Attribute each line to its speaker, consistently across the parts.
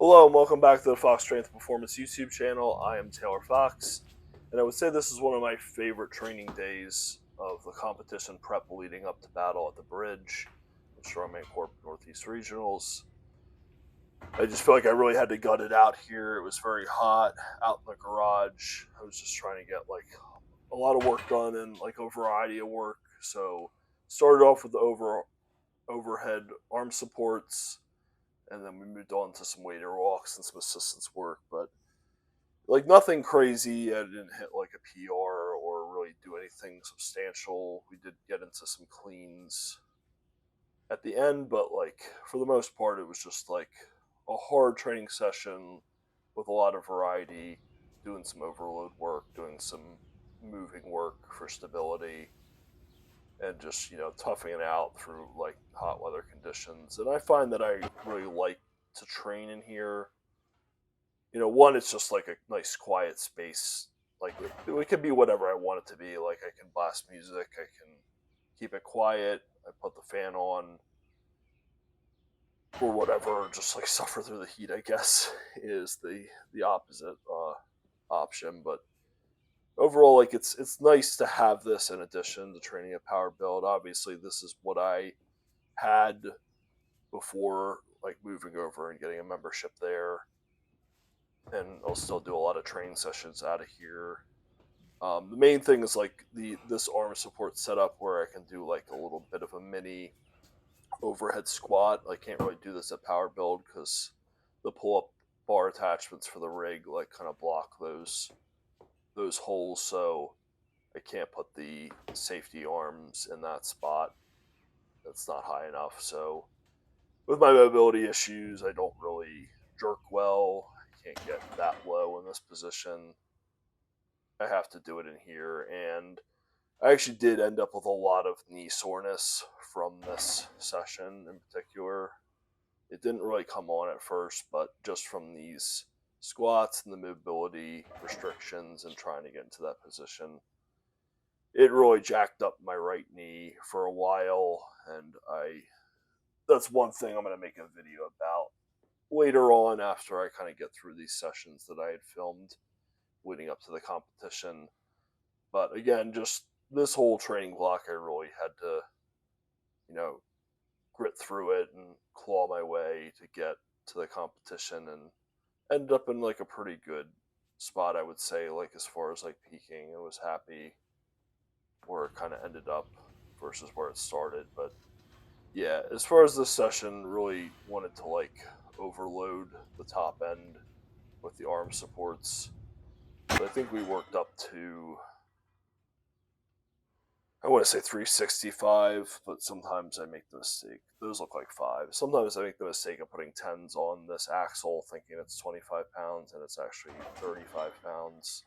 Speaker 1: Hello and welcome back to the Fox Strength Performance YouTube channel. I am Taylor Fox, and I would say this is one of my favorite training days of the competition prep leading up to battle at the bridge in Strongman Corp Northeast Regionals. I just feel like I really had to gut it out here. It was very hot out in the garage. I was just trying to get a lot of work done and a variety of work. So started off with the overhead arm supports, and then we moved on to some waiter walks and some assistance work, but nothing crazy. I didn't hit like a PR or really do anything substantial. We did get into some cleans at the end, but for the most part, it was just like a hard training session with a lot of variety, doing some overload work, doing some moving work for stability, and just toughing it out through hot weather conditions. And I find that I really like to train in here. One, it's just like a nice quiet space. It could be whatever I want it to be. Like, I can blast music, I can keep it quiet, I put the fan on, or whatever, just suffer through the heat, I guess, is the opposite option. But overall, it's nice to have this in addition to training a power build. Obviously, this is what I had before moving over and getting a membership there, and I'll still do a lot of training sessions out of here. The main thing is this arm support setup where I can do a little bit of a mini overhead squat. I can't really do this at power build because the pull-up bar attachments for the rig kind of block those holes, so I can't put the safety arms in that spot. That's not high enough. So with my mobility issues, I don't really jerk well. I can't get that low in this position. I have to do it in here, and I actually did end up with a lot of knee soreness from this session in particular. It didn't really come on at first, but just from these squats and the mobility restrictions and trying to get into that position, it really jacked up my right knee for a while. And that's one thing I'm going to make a video about later on after I kind of get through these sessions that I had filmed leading up to the competition. But again, just this whole training block, I really had to, grit through it and claw my way to get to the competition, and ended up in a pretty good spot, I would say, as far as peaking. I was happy where it kind of ended up versus where it started. But yeah, as far as this session, really wanted to overload the top end with the arm supports. So I think we worked up to, I want to say 365, but sometimes I make the mistake. Those look like 5. Sometimes I make the mistake of putting 10s on this axle thinking it's 25 pounds and it's actually 35 pounds.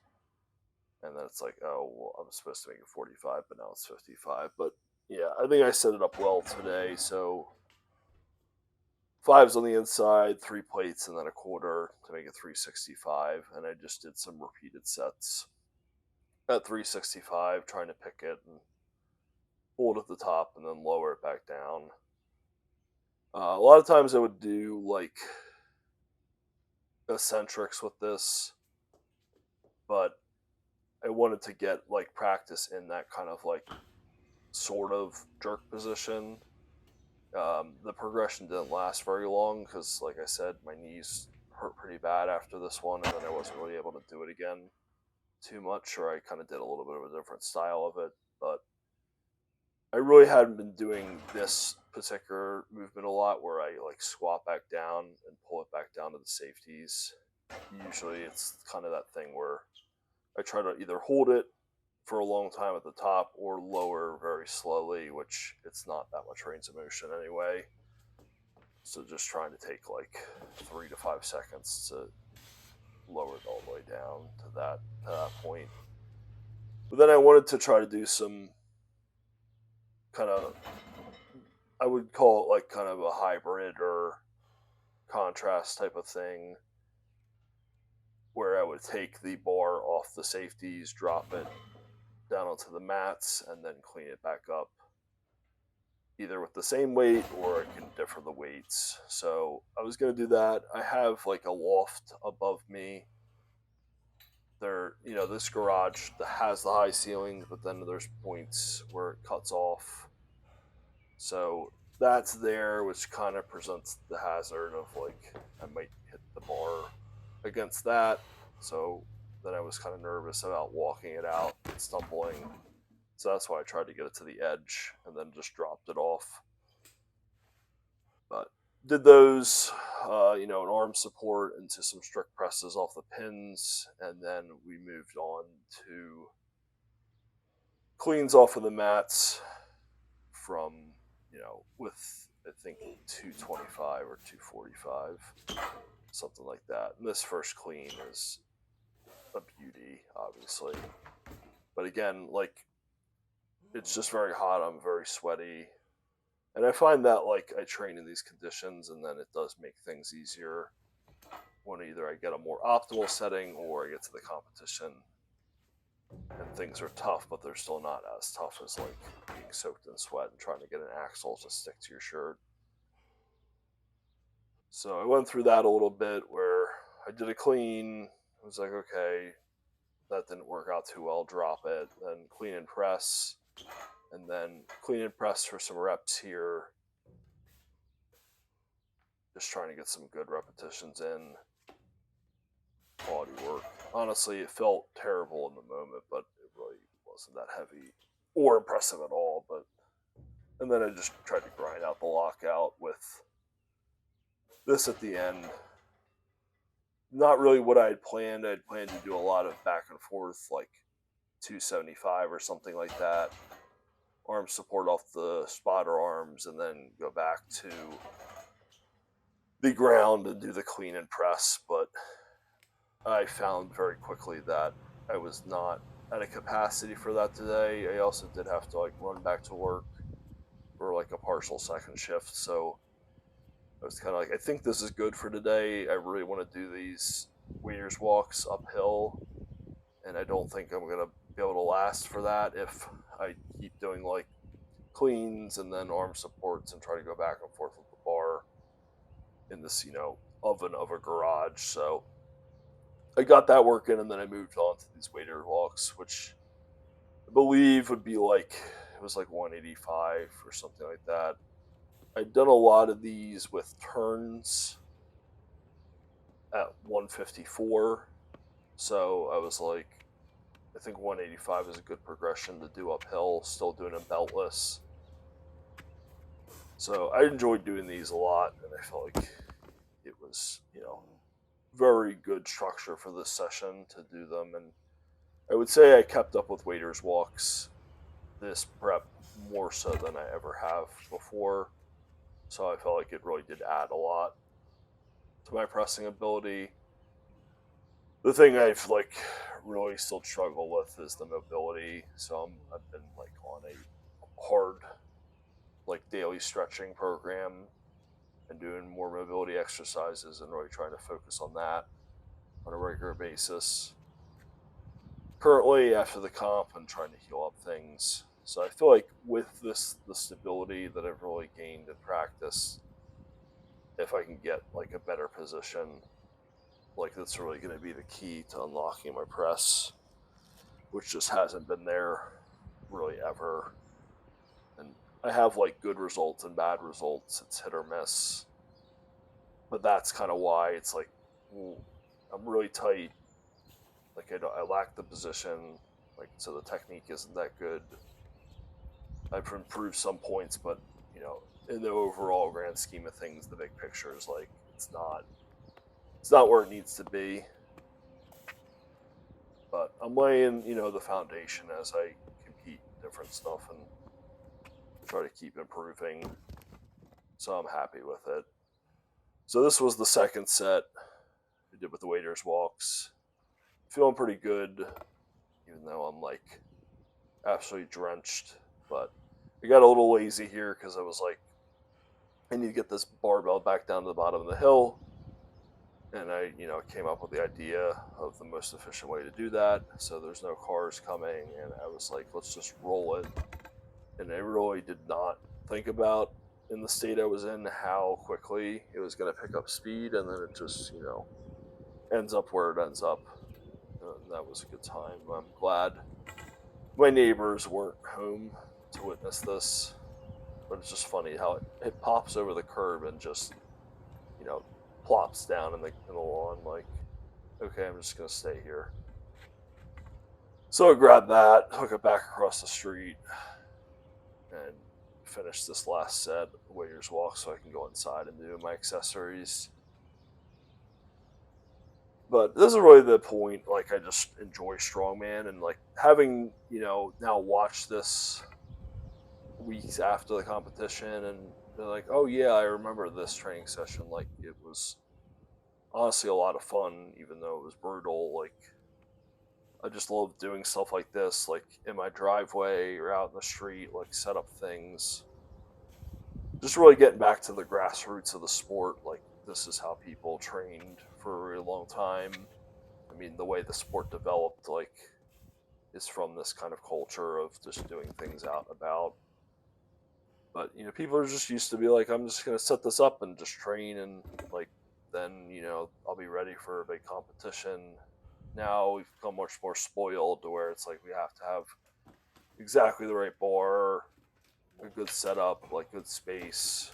Speaker 1: And then it's like, oh, well, I'm supposed to make it 45, but now it's 55. But yeah, I think I set it up well today. So 5s on the inside, 3 plates, and then a quarter to make it 365. And I just did some repeated sets at 365, trying to pick it and hold at the top and then lower it back down. A lot of times I would do eccentrics with this, but I wanted to get practice in that kind of sort of jerk position. The progression didn't last very long because, like I said, my knees hurt pretty bad after this one, and then I wasn't really able to do it again too much, or I kind of did a little bit of a different style of it. But I really hadn't been doing this particular movement a lot, where I squat back down and pull it back down to the safeties. Usually it's kind of that thing where I try to either hold it for a long time at the top or lower very slowly, which it's not that much range of motion anyway. So just trying to take 3 to 5 seconds to lower it all the way down to that point. But then I wanted to try to do some kind of, I would call it kind of a hybrid or contrast type of thing, where I would take the bar off the safeties, drop it down onto the mats, and then clean it back up. either with the same weight or I can differ the weights. So I was gonna do that. I have like a loft above me. This garage that has the high ceiling, but then there's points where it cuts off. So that's there, which kind of presents the hazard of like I might hit the bar against that. So then I was kind of nervous about walking it out and stumbling. So that's why I tried to get it to the edge and then just dropped it off. But did those, an arm support into some strict presses off the pins, and then we moved on to cleans off of the mats from, with I think 225 or 245, something like that. And this first clean is a beauty, obviously. But again, like, it's just very hot. I'm very sweaty. And I find that, like, I train in these conditions, and then it does make things easier when either I get a more optimal setting or I get to the competition and things are tough, but they're still not as tough as like being soaked in sweat and trying to get an axle to stick to your shirt. So I went through that a little bit where I did a clean. I was like, okay, that didn't work out too well. Drop it. Then clean and press, and then clean and press for some reps here. Just trying to get some good repetitions in. Quality work. Honestly, it felt terrible in the moment, but it really wasn't that heavy or impressive at all. And then I just tried to grind out the lockout with this at the end. Not really what I had planned. I had planned to do a lot of back and forth, like 275 or something like that. Arm support off the spotter arms, and then go back to the ground and do the clean and press. But I found very quickly that I was not at a capacity for that today. I also did have to like run back to work for like a partial second shift. So I was kind of like, I think this is good for today. I really want to do these waiters walks uphill, and I don't think I'm gonna be able to last for that if I keep doing like cleans and then arm supports and try to go back and forth with the bar in this, oven of a garage. So I got that working, and then I moved on to these waiter walks, which I believe would be like, it was like 185 or something like that. I'd done a lot of these with turns at 154. So I was like, I think 185 is a good progression to do uphill, still doing them beltless. So I enjoyed doing these a lot, and I felt like it was, very good structure for this session to do them. And I would say I kept up with waiters walks this prep more so than I ever have before. So I felt like it really did add a lot to my pressing ability. The thing I've like really still struggle with is the mobility. So I've been like on a hard like daily stretching program and doing more mobility exercises and really trying to focus on that on a regular basis. Currently, after the comp, I'm trying to heal up things. So I feel like with the stability that I've really gained in practice, if I can get like a better position, like that's really going to be the key to unlocking my press, which just hasn't been there really ever. And I have like good results and bad results. It's hit or miss. But that's kind of why it's like, I'm really tight. Like I lack the position. Like, so the technique isn't that good. I've improved some points, but in the overall grand scheme of things, the big picture is like it's not where it needs to be. But I'm laying, the foundation as I compete in different stuff and try to keep improving. So I'm happy with it. So this was the second set we did with the waiters walks. Feeling pretty good, even though I'm like absolutely drenched. But I got a little lazy here because I was like, I need to get this barbell back down to the bottom of the hill. And I, came up with the idea of the most efficient way to do that. So there's no cars coming, and I was like, let's just roll it. And I really did not think about in the state I was in how quickly it was going to pick up speed, and then it just ends up where it ends up. And that was a good time. I'm glad my neighbors weren't home to witness this, but it's just funny how it pops over the curb and just you know plops down in the lawn. Like, okay, I'm just gonna stay here. So I grabbed that, took it back across the street, and finish this last set of Warriors Walk so I can go inside and do my accessories. But this is really the point. Like, I just enjoy Strongman, and like having now watched this weeks after the competition, and they're like, oh yeah, I remember this training session. Like, it was honestly a lot of fun, even though it was brutal. Like, I just love doing stuff like this, like in my driveway or out in the street, like set up things. Just really getting back to the grassroots of the sport. Like, this is how people trained for a really long time. I mean, the way the sport developed, like, is from this kind of culture of just doing things out and about. But people are just used to be like, I'm just gonna set this up and just train, and like then I'll be ready for a big competition. Now we've become much more spoiled to where it's like we have to have exactly the right bar, a good setup, like good space,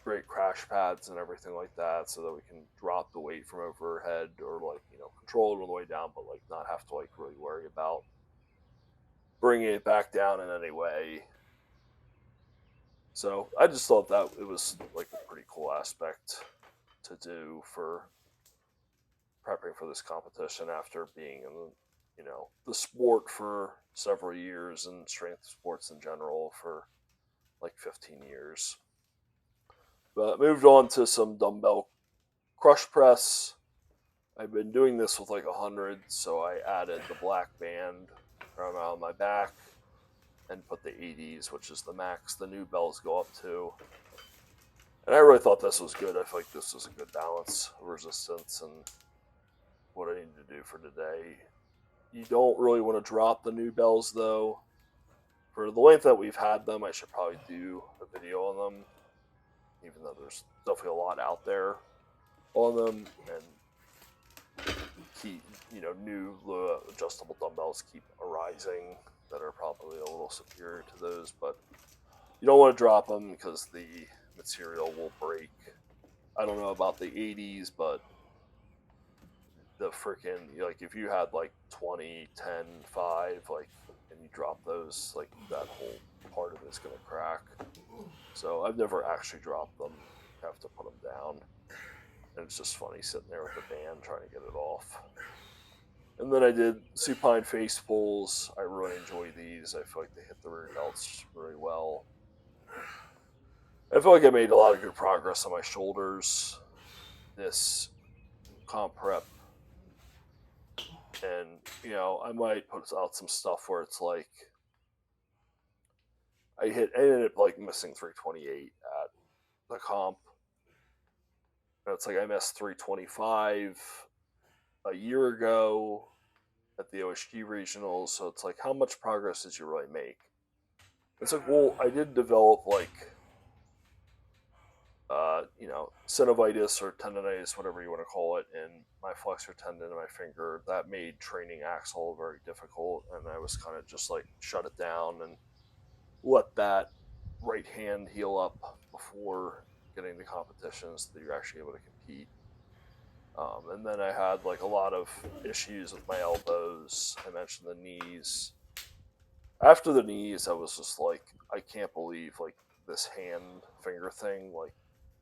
Speaker 1: great crash pads and everything like that, so that we can drop the weight from overhead, or like control it on the way down, but like not have to like really worry about bringing it back down in any way. So I just thought that it was like a pretty cool aspect to do for prepping for this competition after being in the sport for several years, and strength sports in general for like 15 years. But moved on to some dumbbell crush press. I've been doing this with like 100, so I added the black band around my back and put the 80s, which is the max the new bells go up to. And I really thought this was good. I feel like this was a good balance of resistance and what I need to do for today. You don't really want to drop the new bells though. For the length that we've had them, I should probably do a video on them, even though there's definitely a lot out there on them. And keep, new adjustable dumbbells keep arising that are probably a little superior to those, but you don't want to drop them because the material will break. I don't know about the 80s, but the freaking, like, if you had like 20, 10, 5, like, and you drop those, like, that whole part of it is going to crack. So I've never actually dropped them. You have to put them down. And it's just funny sitting there with the band trying to get it off. And then I did supine face pulls. I really enjoy these. I feel like they hit the rear delts really well. I feel like I made a lot of good progress on my shoulders this comp prep. And, I might put out some stuff where it's like I ended up like missing 328 at the comp. And it's like I missed 325 a year ago at the OSG regionals. So it's like, how much progress did you really make? It's like, well, I did develop like synovitis or tendonitis, whatever you want to call it, in my flexor tendon in my finger. That made training axle very difficult, and I was kind of just like shut it down and let that right hand heal up before getting to competitions so that you're actually able to compete. And then I had like a lot of issues with my elbows. I mentioned the knees. After the knees, I was just like, I can't believe like this hand finger thing like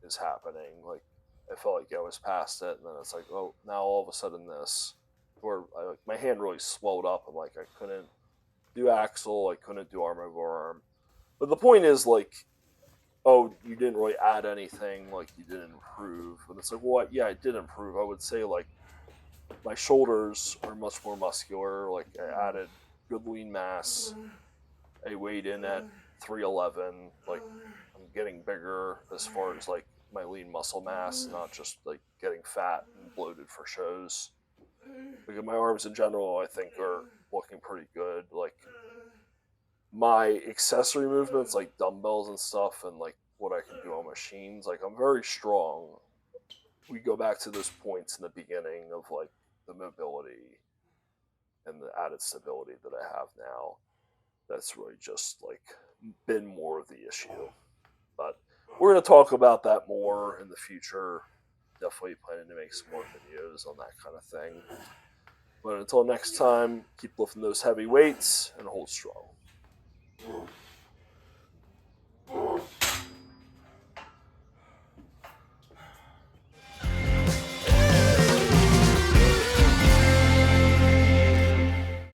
Speaker 1: is happening. Like, I felt like I was past it, and then it's like, oh, now all of a sudden this, where my hand really swelled up, and like I couldn't do axle, I couldn't do arm over arm. But the point is like, oh, you didn't really add anything, like you didn't improve. And it's like, well, yeah, I did improve. I would say like my shoulders are much more muscular. Like, I added good lean mass. I weighed in at 311. Like, I'm getting bigger as far as like my lean muscle mass, not just like getting fat and bloated for shows. Like, my arms in general, I think, are looking pretty good. Like, my accessory movements, like dumbbells and stuff, and like what I can do on machines, like I'm very strong. We go back to those points in the beginning of like the mobility and the added stability that I have now. That's really just like been more of the issue. But we're going to talk about that more in the future. Definitely planning to make some more videos on that kind of thing. But until next time, keep lifting those heavy weights and hold strong.